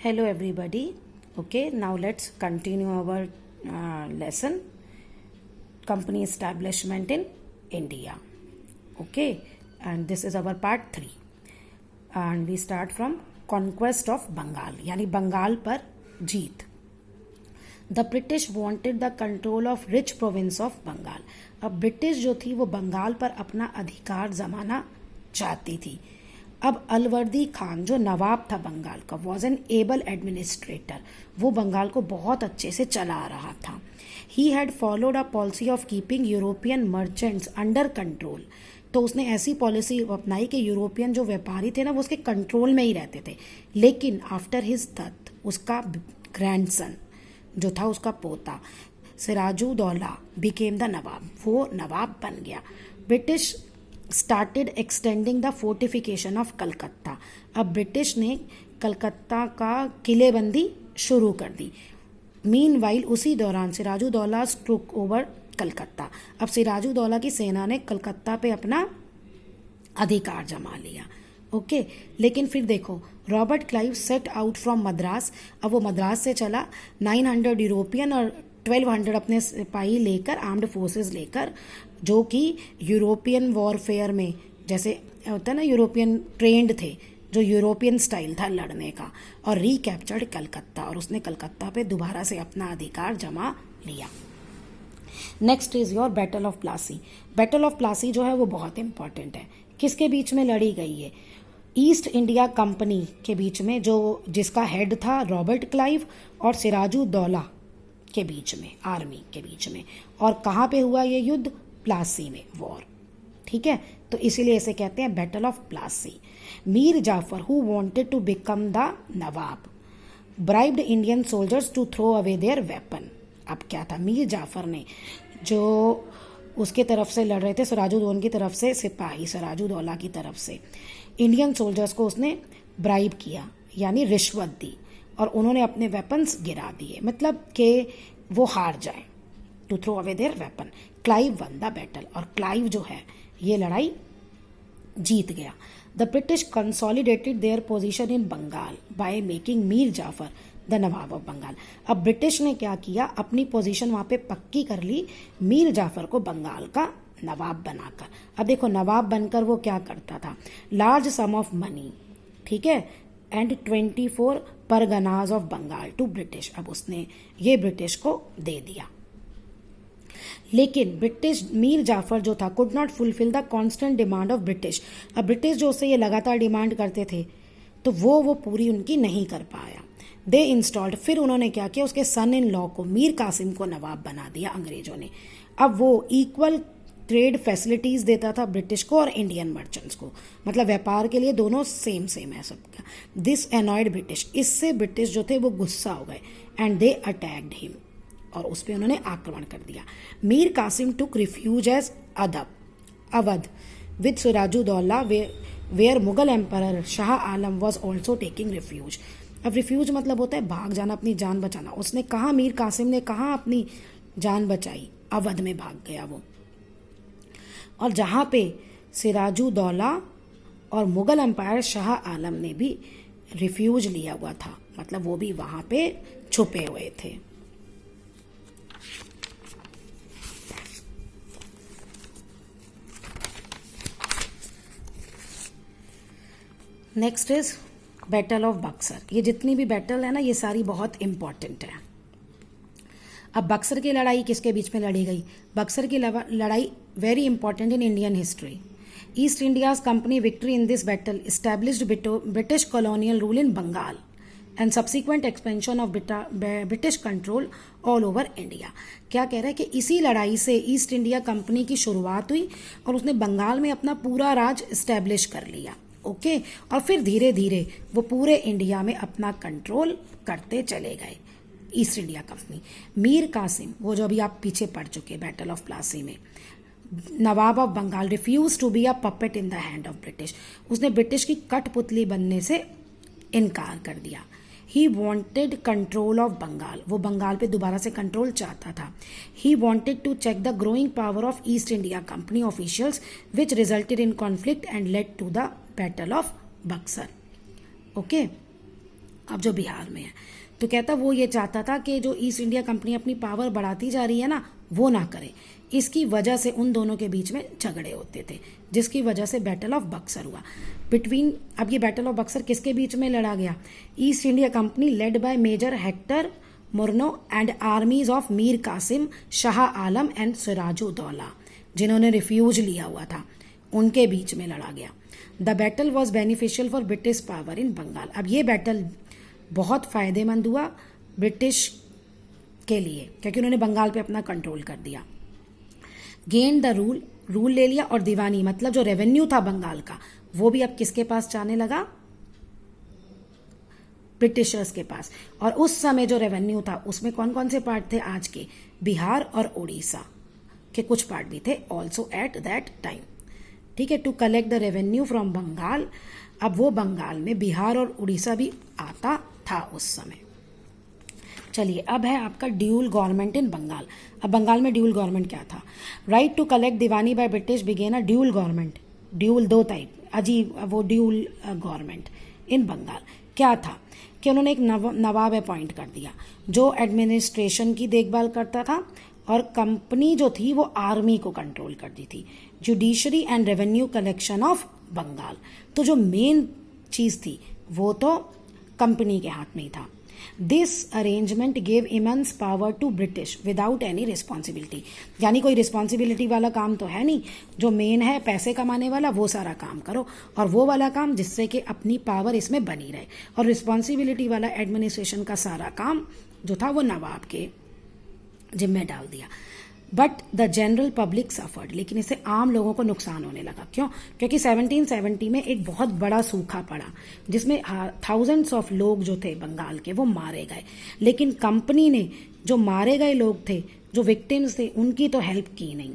Hello everybody. Okay, now let's continue our lesson, company establishment in India. Okay, and this is our part 3 and we start from conquest of Bengal, यानी बंगाल पर जीत. The British wanted the control of rich province of Bengal. अब British जो थी वो बंगाल पर अपना अधिकार जमाना चाहती थी. अब अलवर्दी खान जो नवाब था बंगाल का वॉज एन एबल एडमिनिस्ट्रेटर, वो बंगाल को बहुत अच्छे से चला रहा था. He had followed a policy of keeping European merchants under control. तो उसने ऐसी पॉलिसी अपनाई कि यूरोपियन जो व्यापारी थे ना वो उसके कंट्रोल में ही रहते थे. लेकिन आफ्टर हिज डेथ उसका ग्रैंडसन जो था, उसका पोता सिराजुद्दौला बिकेम द नवाब, वो नवाब बन गया. British started extending the fortification of Calcutta. अब ब्रिटिश ने कलकत्ता का किलेबंदी शुरू कर दी. मीनवाइल उसी दौरान सिराजुद्दौला टुक ओवर कलकत्ता. अब सिराजुद्दौला की सेना ने कलकत्ता पे अपना अधिकार जमा लिया. ओके लेकिन फिर देखो, Robert Clive set out from Madras. अब वो मद्रास से चला 900 यूरोपियन और 1200 अपने सिपाही लेकर, आर्म्ड फोर्सेस लेकर, जो कि यूरोपियन वॉरफेयर में जैसे होता है ना, यूरोपियन ट्रेंड थे, जो यूरोपियन स्टाइल था लड़ने का, और रिकैप्चर्ड कलकत्ता, और उसने कलकत्ता पे दोबारा से अपना अधिकार जमा लिया. Next is your battle of Plassey. Battle of Plassey जो है वो बहुत इंपॉर्टेंट है. किसके बीच में लड़ी गई है? ईस्ट इंडिया कंपनी के बीच में, जो जिसका हेड था रॉबर्ट क्लाइव, और सिराजुद्दौला के बीच में, आर्मी के बीच में. और कहाँ पे हुआ ये युद्ध? प्लासी में वॉर. ठीक है, तो इसीलिए इसे कहते हैं battle of Plassey. Mir Jafar who wanted to become the nawab bribed Indian soldiers to throw away their weapon. अब क्या था, मीर जाफर ने, जो उसके तरफ से लड़ रहे थे, सिराजुद्दौला की तरफ से सिपाही, सिराजुद्दौला की तरफ से इंडियन सोल्जर्स को उसने ब्राइब किया, यानी रिश्वत दी, और उन्होंने अपने वेपन्स गिरा दिए, मतलब कि वो हार जाए. To throw away their weapon. Clive won the battle, और क्लाइव जो है ये लड़ाई जीत गया. The British consolidated their position in Bengal by making Mir Jafar the nawab of Bengal. अब ब्रिटिश ने क्या किया, अपनी पोजीशन वहां पे पक्की कर ली, मीर जाफर को बंगाल का नवाब बनाकर. अब देखो, नवाब बनकर वो क्या करता था, लार्ज सम ऑफ मनी, ठीक है, and 24 Parganas of Bengal to British. अब उसने ये ब्रिटिश को दे दिया. लेकिन ब्रिटिश मीर जाफर जो था could not fulfil the constant demand of British. अब ब्रिटिश जो उससे ये लगातार डिमांड करते थे, तो वो पूरी उनकी नहीं कर पाया. दे इंस्टॉल्ड, फिर उन्होंने क्या किया, उसके सन इन लॉ को, मीर कासिम को नवाब बना दिया अंग्रेजों ने. अब वो इक्वल ट्रेड फैसिलिटीज देता था ब्रिटिश को और इंडियन मर्चेंट्स को, मतलब व्यापार के लिए दोनों सेम सेम है सबका. दिस एनॉयड ब्रिटिश, इससे ब्रिटिश जो थे वो गुस्सा हो गए, एंड दे अटैक्ड हिम, और उस पर उन्होंने आक्रमण कर दिया. Mir Qasim took refuge as Awadh with Sirajuddaula, where Mughal emperor Shah Alam was also taking refuge. अब रिफ्यूज मतलब होता है भाग जाना, अपनी जान बचाना. उसने कहा, मीर कासिम ने कहा अपनी जान बचाई, अवध में भाग गया वो. और जहाँ पे सिराजुद्दौला और मुगल एम्पायर शाह आलम ने भी रिफ्यूज लिया हुआ था, मतलब वो भी वहाँ पे छुपे हुए थे. Next is battle of Buxar. ये जितनी भी बैटल है ना, ये सारी बहुत इंपॉर्टेंट है. अब बक्सर की लड़ाई किसके बीच में लड़ी गई? बक्सर की लड़ाई very important in Indian history. East India's company victory in this battle established British colonial rule in Bengal and subsequent expansion of British control all over India. क्या कह रहा है कि इसी लड़ाई से ईस्ट इंडिया कंपनी की शुरुआत हुई और उसने बंगाल में अपना पूरा राज एस्टैब्लिश कर लिया. ओके और फिर धीरे धीरे वो पूरे इंडिया में अपना कंट्रोल करते चले गए East India company. Mir Qasim, वो जो अभी आप पीछे पढ़ चुके बैटल ऑफ प्लासी में, nawab of Bengal refuse to be a puppet in the hand of British. उसने ब्रिटिश की कठपुतली बनने से इनकार कर दिया. He wanted control of Bengal, वो बंगाल पे दोबारा से कंट्रोल चाहता था. He wanted to check the growing power of East India Company officials which resulted in conflict and led to the battle of Buxar. Okay अब जो बिहार में है। तो कहता वो ये चाहता था कि जो ईस्ट इंडिया कंपनी अपनी पावर बढ़ाती जा रही है ना, वो ना करे। इसकी वजह से उन दोनों के बीच में झगड़े होते थे, जिसकी वजह से बैटल ऑफ बक्सर हुआ बिटवीन। अब ये बैटल ऑफ बक्सर किसके बीच में लड़ा गया? East India Company led by Major Hector Munro and armies of Mir Qasim, Shah Alam and Sirajuddaula, जिन्होंने रिफ्यूज लिया हुआ था, उनके बीच में लड़ा गया। The battle was beneficial for British power in Bengal. अब ये बैटल बहुत फायदेमंद हुआ ब्रिटिश के लिए, क्योंकि उन्होंने बंगाल पे अपना कंट्रोल कर दिया। गेन द रूल ले लिया, और दीवानी मतलब जो रेवेन्यू था बंगाल का, वो भी अब किसके पास जाने लगा? ब्रिटिशर्स के पास। और उस समय जो रेवेन्यू था उसमें कौन कौन से पार्ट थे? आज के बिहार और उड़ीसा के कुछ पार्ट भी थे ऑल्सो एट दैट टाइम। ठीक है, to collect the revenue from Bengal. अब वो बंगाल में बिहार और उड़ीसा भी आता था उस समय। चलिए, अब है आपका ड्यूल गवर्नमेंट इन बंगाल। अब बंगाल में ड्यूल गवर्नमेंट क्या था? Right to collect diwani by British began a dual government. Dual दो टाइप, अजीब वो ड्यूल गवर्नमेंट इन बंगाल। क्या था कि उन्होंने एक नवाब अपॉइंट कर दिया जो एडमिनिस्ट्रेशन की देखभाल करता था, और कंपनी जो थी वो आर्मी को कंट्रोल करती थी। Judiciary and revenue collection of Bengal. तो जो मेन चीज थी वो तो कंपनी के हाथ में ही था। This arrangement gave immense power to British without any responsibility. यानी कोई रिस्पॉन्सिबिलिटी वाला काम तो है नहीं, जो मेन है पैसे कमाने वाला वो सारा काम करो, और वो वाला काम जिससे कि अपनी पावर इसमें बनी रहे, और रिस्पॉन्सिबिलिटी वाला एडमिनिस्ट्रेशन का सारा काम जो था वो नवाब के जिम्मे डाल दिया। But the general public suffered, लेकिन इससे आम लोगों को नुकसान होने लगा। क्यों? क्योंकि 1770 में एक बहुत बड़ा सूखा पड़ा जिसमें थाउजेंड्स ऑफ लोग जो थे बंगाल के वो मारे गए। लेकिन कंपनी ने जो मारे गए लोग थे, जो विक्टिम्स थे, उनकी तो हेल्प की नहीं,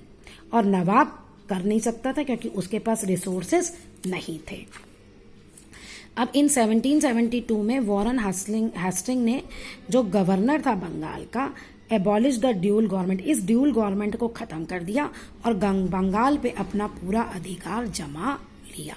और नवाब कर नहीं सकता था क्योंकि उसके पास रिसोर्सेस नहीं थे। अब इन 1772 में वॉरेन हेस्टिंग ने, जो गवर्नर था बंगाल का, एबॉलिश द ड्यूल गवर्नमेंट, इस ड्यूल गवर्नमेंट को खत्म कर दिया और बंगाल पे अपना पूरा अधिकार जमा लिया।